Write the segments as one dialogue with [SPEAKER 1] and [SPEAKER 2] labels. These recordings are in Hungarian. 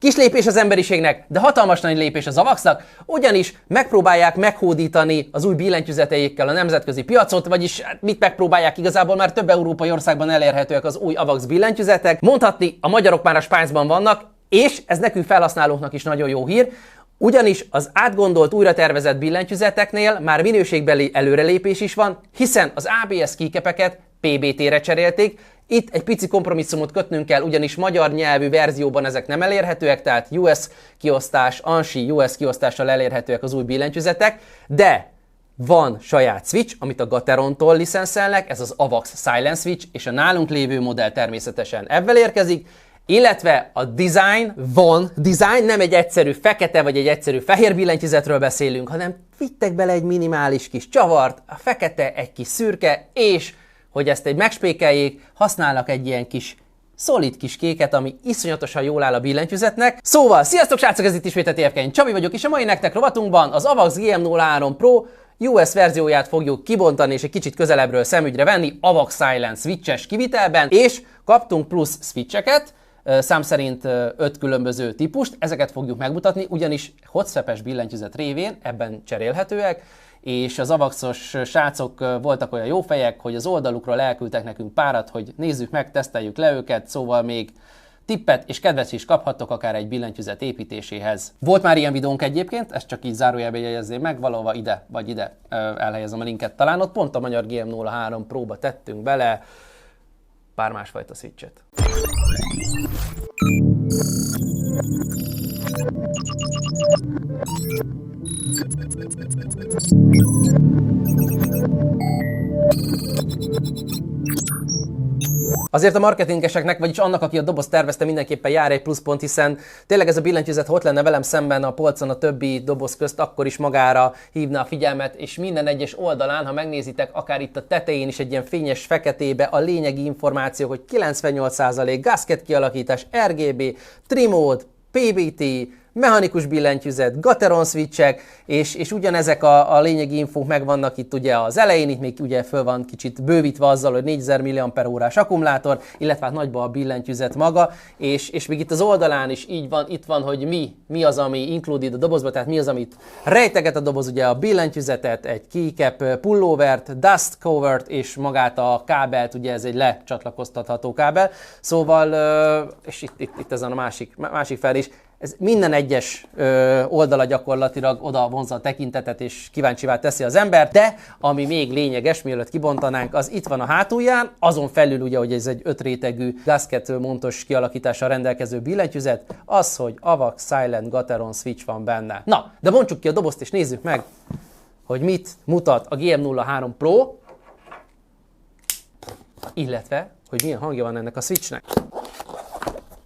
[SPEAKER 1] Kis lépés az emberiségnek, de hatalmas nagy lépés az AVAX-nak, ugyanis megpróbálják meghódítani az új billentyűzeteikkel a nemzetközi piacot, vagyis mit megpróbálják igazából, már több európai országban elérhetőek az új AVAX billentyűzetek. Mondhatni, a magyarok már a spájzban vannak, és ez nekünk felhasználóknak is nagyon jó hír, ugyanis az átgondolt, újra tervezett billentyűzeteknél már minőségbeli előrelépés is van, hiszen az ABS keycapeket PBT-re cserélték. Itt egy pici kompromisszumot kötnünk kell, ugyanis magyar nyelvű verzióban ezek nem elérhetőek, tehát US kiosztás, ANSI US kiosztással elérhetőek az új billentyűzetek, de van saját switch, amit a Gaterontól licenszelnek, ez az AVAX Silent Switch, és a nálunk lévő modell természetesen ebben érkezik, illetve a design, nem egy egyszerű fekete vagy egy egyszerű fehér billentyűzetről beszélünk, hanem vittek bele egy minimális kis csavart, a fekete, egy kis szürke, és hogy ezt egy megspékeljék, használnak egy ilyen kis szolid kis kéket, ami iszonyatosan jól áll a billentyűzetnek. Szóval, sziasztok srácok, ez itt ismét a TFK, én Csabi vagyok, és a mai nektek rovatunkban az AVAX GM03 Pro US verzióját fogjuk kibontani és egy kicsit közelebbről szemügyre venni AVAX Silent Switches kivitelben, és kaptunk plusz switcheket, szám szerint 5 különböző típust, ezeket fogjuk megmutatni, ugyanis hotstrap-es billentyűzet révén ebben cserélhetőek, és az AVAX-os srácok voltak olyan jó fejek, hogy az oldalukról elküldtek nekünk párat, hogy nézzük meg, teszteljük le őket, szóval még tippet és kedvet is kaphattok akár egy billentyűzet építéséhez. Volt már ilyen videónk egyébként, ezt csak így zárójelben jegyezném meg, valahol ide vagy ide elhelyezem a linket, talán ott pont a magyar GM03 Pro-ba tettünk bele pár másfajta switchet. Azért a marketingeseknek, vagyis annak, aki a dobozt tervezte, mindenképpen jár egy pluszpont, hiszen tényleg ez a billentyűzet, ha ott lenne velem szemben a polcon a többi doboz közt, akkor is magára hívna a figyelmet, és minden egyes oldalán, ha megnézitek, akár itt a tetején is egy ilyen fényes feketébe a lényegi információk, hogy 98% gasket kialakítás, RGB, trimód, PBT, mechanikus billentyűzet, Gateron switchek, és ugyanezek a lényegi infók megvannak itt ugye az elején, itt még ugye föl van kicsit bővítve azzal, hogy 4000 mAh akkumulátor, illetve hát nagyba a billentyűzet maga, és még itt az oldalán is így van, itt van, hogy mi az, ami included a dobozba, tehát mi az, amit rejteget a doboz, ugye a billentyűzetet, egy keycap pullovert, dust covert, és magát a kábelt, ugye ez egy lecsatlakoztatható kábel, szóval, és itt ezen a másik fel is, ez minden egyes oldala gyakorlatilag oda vonzza a tekintetet és kíváncsivá teszi az ember, de ami még lényeges, mielőtt kibontanánk, az itt van a hátulján, azon felül ugye, hogy ez egy 5 rétegű gasket montos kialakítással rendelkező billentyűzet, az, hogy AVAX Silent Gateron Switch van benne. Na, de bontsuk ki a dobozt és nézzük meg, hogy mit mutat a GM03 Pro, illetve, hogy milyen hangja van ennek a switchnek.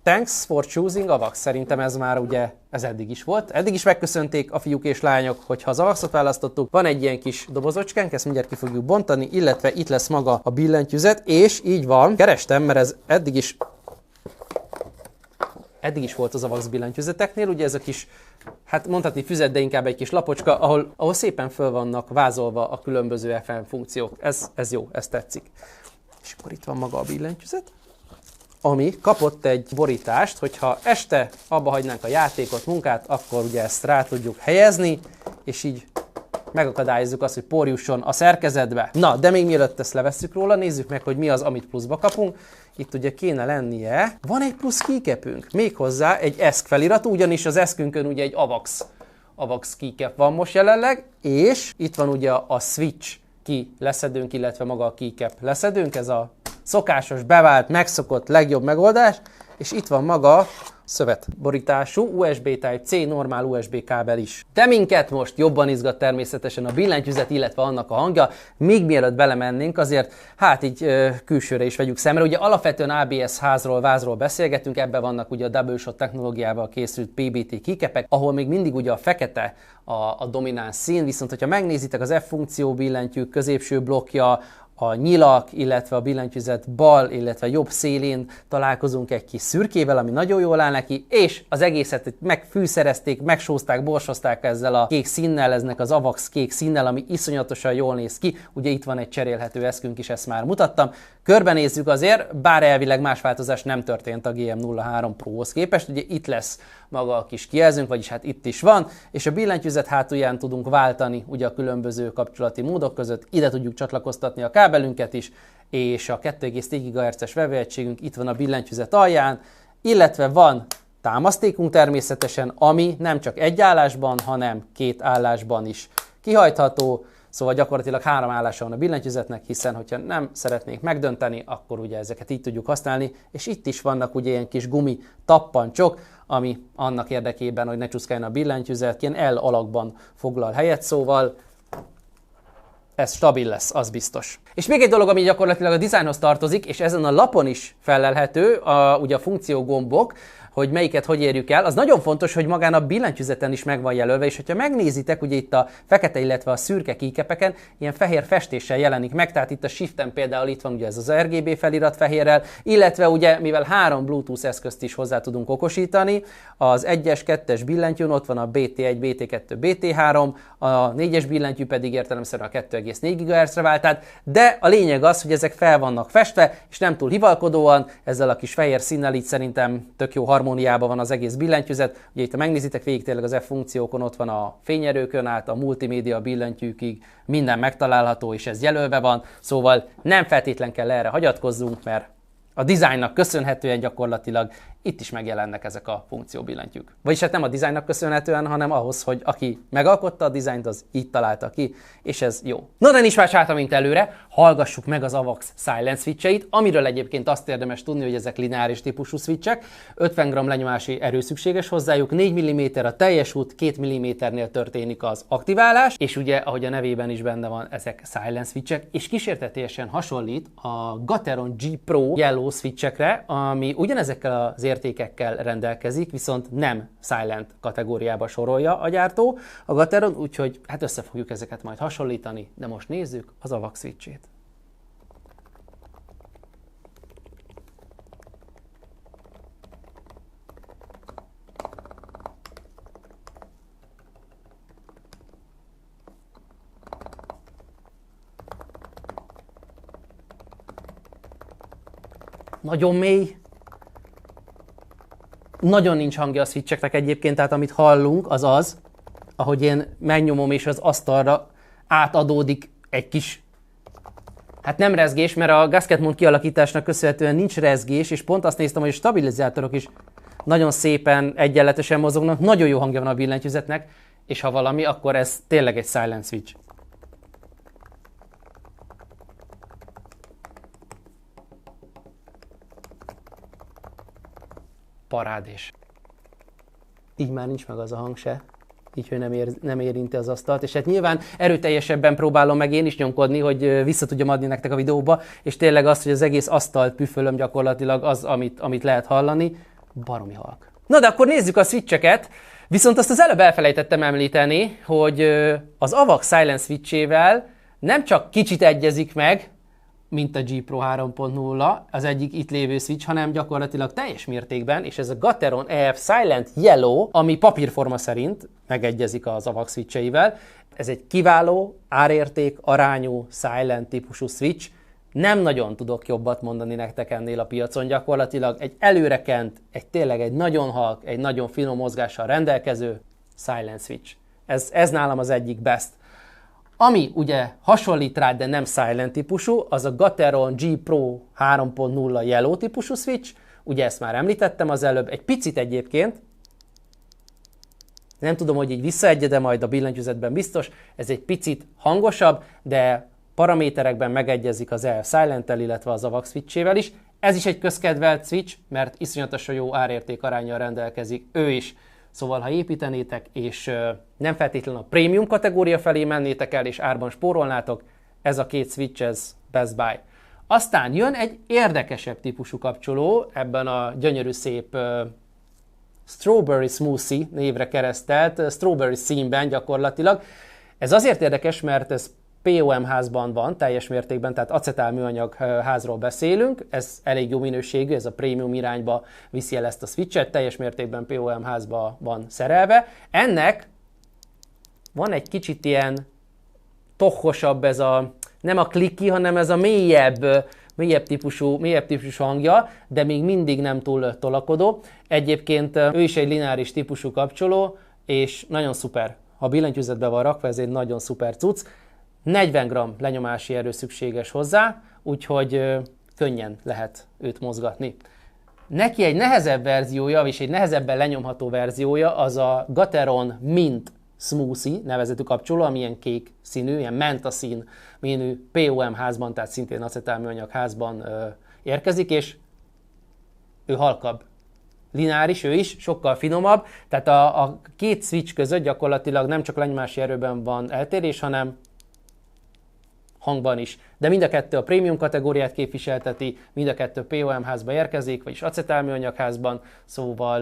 [SPEAKER 1] Thanks for choosing AVAX. Szerintem ez már ugye, ez eddig is volt. Eddig is megköszönték a fiúk és lányok, hogyha az AVAX-ot választottuk. Van egy ilyen kis dobozocskánk, ezt mindjárt ki fogjuk bontani, illetve itt lesz maga a billentyűzet, és így van. Kerestem, mert ez eddig is volt az AVAX billentyűzeteknél, ugye ez a kis, hát mondhatni füzet, de inkább egy kis lapocska, ahol szépen föl vannak vázolva a különböző FM funkciók. Ez jó, ez tetszik. És akkor itt van maga a billentyűzet, ami kapott egy borítást, hogyha este abba hagynánk a játékot, munkát, akkor ugye ezt rá tudjuk helyezni, és így megakadályozzuk azt, hogy por jusson a szerkezetbe. Na, de még mielőtt ezt levesszük róla, nézzük meg, hogy mi az, amit pluszba kapunk. Itt ugye kéne lennie, van egy plusz keycapünk, méghozzá egy ESC feliratú, ugyanis az ESC-ünkön ugye egy AVAX keycap van most jelenleg, és itt van ugye a switch key leszedőnk, illetve maga a keycap leszedőnk, ez a szokásos, bevált, megszokott legjobb megoldás, és itt van maga szövetborítású USB Type-C normál USB kábel is. De minket most jobban izgat természetesen a billentyűzet, illetve annak a hangja, még mielőtt belemennénk, azért hát így külsőre is vegyük szemre. Ugye alapvetően ABS vázról beszélgetünk, ebben vannak ugye a double shot technológiával készült PBT keycapek, ahol még mindig ugye a fekete a domináns szín, viszont hogyha megnézitek az F funkció billentyűk középső blokkja, a nyilak, illetve a billentyűzet bal, illetve jobb szélén találkozunk egy kis szürkével, ami nagyon jól áll neki, és az egészet megfűszerezték, megsózták, borsozták ezzel a kék színnel, eznek az AVAX kék színnel, ami iszonyatosan jól néz ki. Ugye itt van egy cserélhető eszkünk is, ezt már mutattam. Körbenézzük azért, bár elvileg más változás nem történt a GM03 Pro-hoz képest. Ugye itt lesz maga a kis kijelzőnk, vagyis hát itt is van, és a billentyűzet hátulján tudunk váltani ugye a különböző kapcsolati módok között. Ide tudjuk csatlakoztatni a kábelünket is, és a 2,4 GHz-es vevőegységünk itt van a billentyűzet alján, illetve van támasztékunk természetesen, ami nem csak egy állásban, hanem két állásban is kihajtható. Szóval gyakorlatilag 3 állása van a billentyűzetnek, hiszen hogyha nem szeretnénk megdönteni, akkor ugye ezeket így tudjuk használni, és itt is vannak ugye ilyen kis gumi tappancsok, ami annak érdekében, hogy ne csúszkáljon a billentyűzet, ilyen L alakban foglal helyet, szóval ez stabil lesz, az biztos. És még egy dolog, ami gyakorlatilag a dizájnhoz tartozik, és ezen a lapon is felelhető, ugye a funkciógombok, hogy melyiket hogy érjük el, az nagyon fontos, hogy magán a billentyűzeten is meg van jelölve, és hogyha megnézitek, ugye itt a fekete, illetve a szürke keycapeken ilyen fehér festéssel jelenik meg, tehát itt a Shiften például itt van ugye ez az RGB felirat fehérrel, illetve ugye mivel 3 Bluetooth eszközt is hozzá tudunk okosítani, az 1-es, 2-es billentyűn ott van a BT1, BT2, BT3, a 4-es billentyű pedig értelemszerűen a 2,4 GHz-re vált, de a lényeg az, hogy ezek fel vannak festve, és nem túl hivalkodóan, ezzel a kis fehér színnel így szerintem tök jó harmóniában van az egész billentyűzet. Ugye itt, ha megnézitek végig tényleg az F funkciókon, ott van a fényerőkön át, a multimédia billentyűkig, minden megtalálható, és ez jelölve van, szóval nem feltétlen kell erre hagyatkozzunk, mert a dizájnnak köszönhetően gyakorlatilag itt is megjelennek ezek a funkcióbillentyűk. Vagyis hát nem a dizájnnak köszönhetően, hanem ahhoz, hogy aki megalkotta a dizájnt, az így találta ki, és ez jó. Na de nincs más hátra, mint előre, hallgassuk meg az AVAX silent switcheit, amiről egyébként azt érdemes tudni, hogy ezek lineáris típusú switchek, 50 g lenyomási erő szükséges hozzájuk, 4 mm a teljes út, 2 mm-nél történik az aktiválás, és ugye, ahogy a nevében is benne van, ezek silent switchek, és kísértetiesen hasonlít a Gateron G Pro Yellow switchekre, ami ugyanezekkel az értékekkel rendelkezik, viszont nem silent kategóriába sorolja a gyártó a Gateron, úgyhogy hát össze fogjuk ezeket majd hasonlítani, de most nézzük az AVAX switchét. Nagyon mély, nagyon nincs hangja a switcheknek egyébként, tehát amit hallunk, az az, ahogy én megnyomom és az asztalra átadódik egy kis, hát nem rezgés, mert a gasket mount kialakításnak köszönhetően nincs rezgés, és pont azt néztem, hogy a stabilizátorok is nagyon szépen, egyenletesen mozognak, nagyon jó hangja van a billentyűzetnek, és ha valami, akkor ez tényleg egy silent switch. Parádés. Így már nincs meg az a hang se, így, hogy nem érinti az asztalt, és hát nyilván erőteljesebben próbálom meg én is nyomkodni, hogy vissza tudjam adni nektek a videóba, és tényleg az, hogy az egész asztalt püfölöm gyakorlatilag az, amit lehet hallani, baromi halk. Na de akkor nézzük a switcheket, viszont azt az előbb elfelejtettem említeni, hogy az AVAX Silent Switch-ével nem csak kicsit egyezik meg, mint a G Pro 3.0, az egyik itt lévő switch, hanem gyakorlatilag teljes mértékben, és ez a Gateron EF Silent Yellow, ami papírforma szerint megegyezik az AVAX switcheivel. Ez egy kiváló, árérték, arányú, silent típusú switch. Nem nagyon tudok jobbat mondani nektek ennél a piacon, gyakorlatilag egy előrekent, tényleg egy nagyon halk, egy nagyon finom mozgással rendelkező silent switch. Ez nálam az egyik best. Ami ugye hasonlít rá, de nem silent típusú, az a Gateron G Pro 3.0 Yellow típusú switch, ugye ezt már említettem az előbb, egy picit egyébként, nem tudom, hogy így visszaegyed-e majd a billentyűzetben biztos, ez egy picit hangosabb, de paraméterekben megegyezik az EF Silent-tel, illetve az AVAX switchével is. Ez is egy közkedvelt switch, mert iszonyatosan jó árérték aránnyal rendelkezik ő is. Szóval, ha építenétek, és nem feltétlenül a prémium kategória felé mennétek el, és árban spórolnátok, ez a két switch, ez best buy. Aztán jön egy érdekesebb típusú kapcsoló, ebben a gyönyörű szép Strawberry Smoothie névre keresztelt, Strawberry színben gyakorlatilag. Ez azért érdekes, mert ez POM házban van teljes mértékben, tehát acetál műanyag házról beszélünk, ez elég jó minőségű, ez a prémium irányba viszi el ezt a switchet, teljes mértékben POM házba van szerelve. Ennek van egy kicsit ilyen tochosabb ez a, nem a clicky, hanem ez a mélyebb típusú hangja, de még mindig nem túl tolakodó. Egyébként ő is egy lineáris típusú kapcsoló, és nagyon szuper. Ha billentyűzetbe van rakva, ez egy nagyon szuper cucc. 40 g lenyomási erő szükséges hozzá, úgyhogy könnyen lehet őt mozgatni. Neki egy nehezebb verziója, és egy nehezebben lenyomható verziója az a Gateron Mint Smoothie nevezetű kapcsoló, ami ilyen kék színű, ilyen menta szín ménű POM házban, tehát szintén acetálműanyag házban érkezik, és ő halkabb. Lineáris, ő is, sokkal finomabb, tehát a két switch között gyakorlatilag nem csak lenyomási erőben van eltérés, hanem hangban is. De mind a kettő a prémium kategóriát képviselteti, mind a kettő POM házba érkezik, vagyis acetálműanyag házban, szóval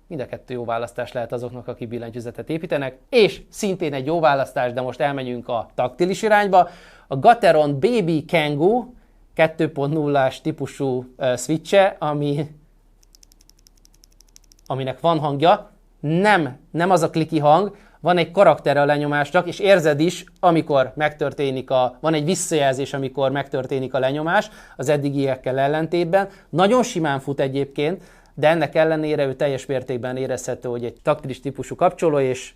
[SPEAKER 1] mind a kettő jó választás lehet azoknak, akik billentyűzetet építenek, és szintén egy jó választás, de most elmegyünk a taktilis irányba. A Gateron Baby Kangoo 2.0-ás típusú switche, aminek van hangja, nem az a kliki hang, van egy karaktere a lenyomásnak, és érzed is, amikor megtörténik van egy visszajelzés, amikor megtörténik a lenyomás az eddigiekkel ellentétben. Nagyon simán fut egyébként, de ennek ellenére ő teljes mértékben érezhető, hogy egy taktilis típusú kapcsoló, és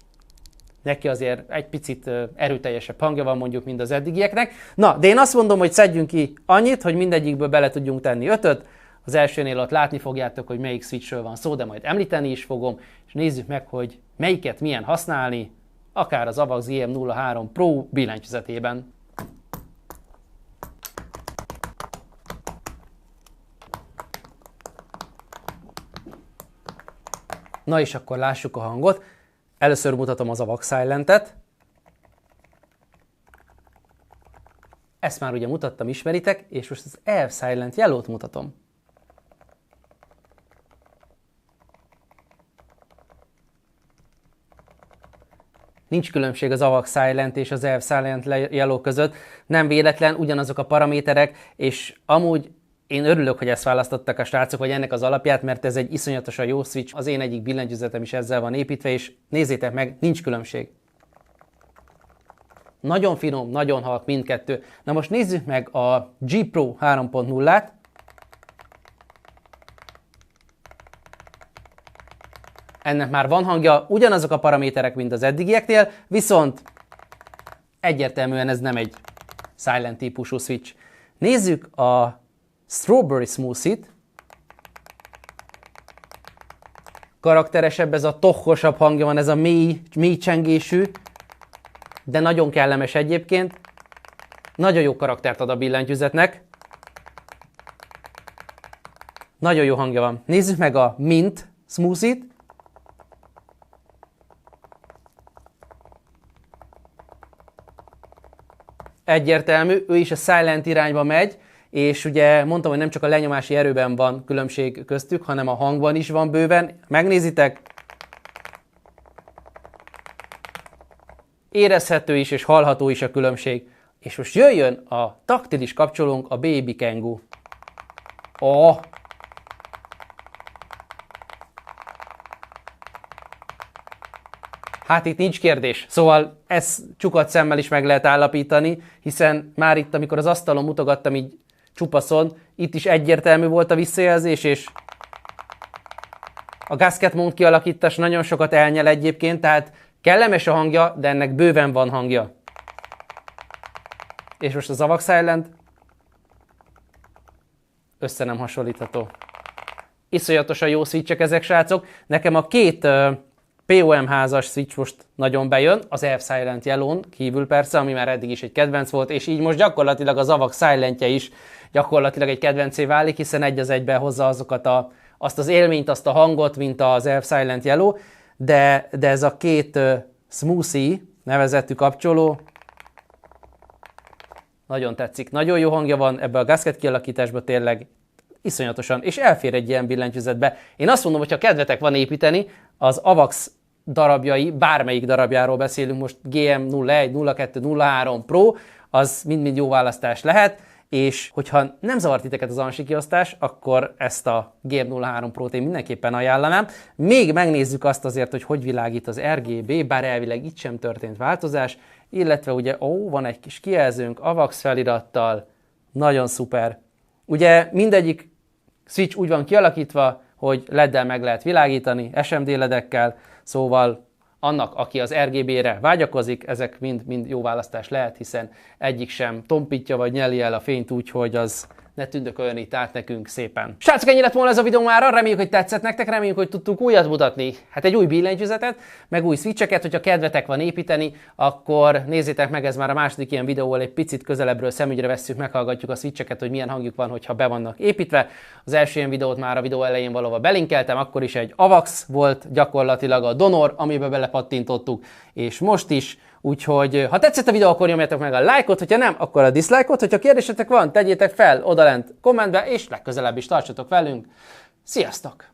[SPEAKER 1] neki azért egy picit erőteljesebb hangja van mondjuk, mint az eddigieknek. Na, de én azt mondom, hogy szedjünk ki annyit, hogy mindegyikből bele tudjunk tenni 5-öt. Az elsőnél ott látni fogjátok, hogy melyik switchről van szó, de majd említeni is fogom, és nézzük meg, hogy melyiket milyen használni, akár az AVAX GM03 Pro billentyűzetében. Na és akkor lássuk a hangot. Először mutatom az AVAX Silent-et. Ezt már ugye mutattam, ismeritek, és most az EF Silent Yellow-t mutatom. Nincs különbség az AVAX Silent és az EF Silent Yellow között, nem véletlen, ugyanazok a paraméterek, és amúgy én örülök, hogy ezt választottak a srácok, vagy ennek az alapját, mert ez egy iszonyatosan jó switch, az én egyik billentyűzetem is ezzel van építve, és nézzétek meg, nincs különbség. Nagyon finom, nagyon halk mindkettő. Na most nézzük meg a G Pro 3.0-át. Ennek már van hangja, ugyanazok a paraméterek, mint az eddigieknél, viszont egyértelműen ez nem egy silent típusú switch. Nézzük a Strawberry Smoothie-t. Karakteresebb, ez a tochosabb hangja van, ez a mély csengésű, de nagyon kellemes egyébként. Nagyon jó karaktert ad a billentyűzetnek. Nagyon jó hangja van. Nézzük meg a Mint Smoothie-t. Egyértelmű, ő is a silent irányba megy, és ugye mondtam, hogy nem csak a lenyomási erőben van különbség köztük, hanem a hangban is van bőven. Megnézitek, érezhető is és hallható is a különbség. És most jöjjön a taktilis kapcsolónk, a Baby Kangoo. Hát itt nincs kérdés. Szóval ezt csukadt szemmel is meg lehet állapítani, hiszen már itt, amikor az asztalon mutogattam így csupaszon, itt is egyértelmű volt a visszajelzés, és a gasket mount kialakítás nagyon sokat elnyel egyébként, tehát kellemes a hangja, de ennek bőven van hangja. És most az AVAX Silent össze nem hasonlítható. Iszonyatosan jó switchek ezek, srácok. Nekem a két POM házas switch most nagyon bejön, az EF Silent Yellow-n kívül persze, ami már eddig is egy kedvenc volt, és így most gyakorlatilag az AVAX Silentje is gyakorlatilag egy kedvencé válik, hiszen egy az egyben hozza azt az élményt, azt a hangot, mint az EF Silent Yellow, de ez a két Smoothie nevezetű kapcsoló nagyon tetszik. Nagyon jó hangja van ebbe a gasket kialakításba tényleg, iszonyatosan, és elfér egy ilyen billentyűzetbe. Én azt mondom, hogy ha kedvetek van építeni, az AVAX darabjai, bármelyik darabjáról beszélünk, most GM01, 02, 03 Pro, az mind-mind jó választás lehet, és hogyha nem zavart titeket az ANSI kiosztás, akkor ezt a GM03 Pro-t én mindenképpen ajánlanám. Még megnézzük azt azért, hogy világít az RGB, bár elvileg itt sem történt változás, illetve ugye, van egy kis kijelzőnk AVAX felirattal, nagyon szuper. Ugye mindegyik switch úgy van kialakítva, hogy LED-del meg lehet világítani, SMD LED-ekkel, szóval annak, aki az RGB-re vágyakozik, ezek mind jó választás lehet, hiszen egyik sem tompítja vagy nyeli el a fényt úgy, hogy az ne tündököljön itt át nekünk szépen. Srácok, ennyi lett volna ez a videó mára, reméljük, hogy tetszett nektek, reméljük, hogy tudtunk újat mutatni. Hát egy új billentyűzetet, meg új switcheket, hogyha kedvetek van építeni, akkor nézzétek meg, ez már a második ilyen videóval egy picit közelebbről szemügyre vesszük, meghallgatjuk a switcheket, hogy milyen hangjuk van, hogyha be vannak építve. Az első ilyen videót már a videó elején valahol belinkeltem, akkor is egy AVAX volt gyakorlatilag a donor, amiben belepattintottuk, és most is. Úgyhogy, ha tetszett a videó, akkor nyomjátok meg a lájkot, hogyha nem, akkor a dislike-ot, hogyha kérdésetek van, tegyétek fel odalent kommentbe, és legközelebb is tartsatok velünk. Sziasztok!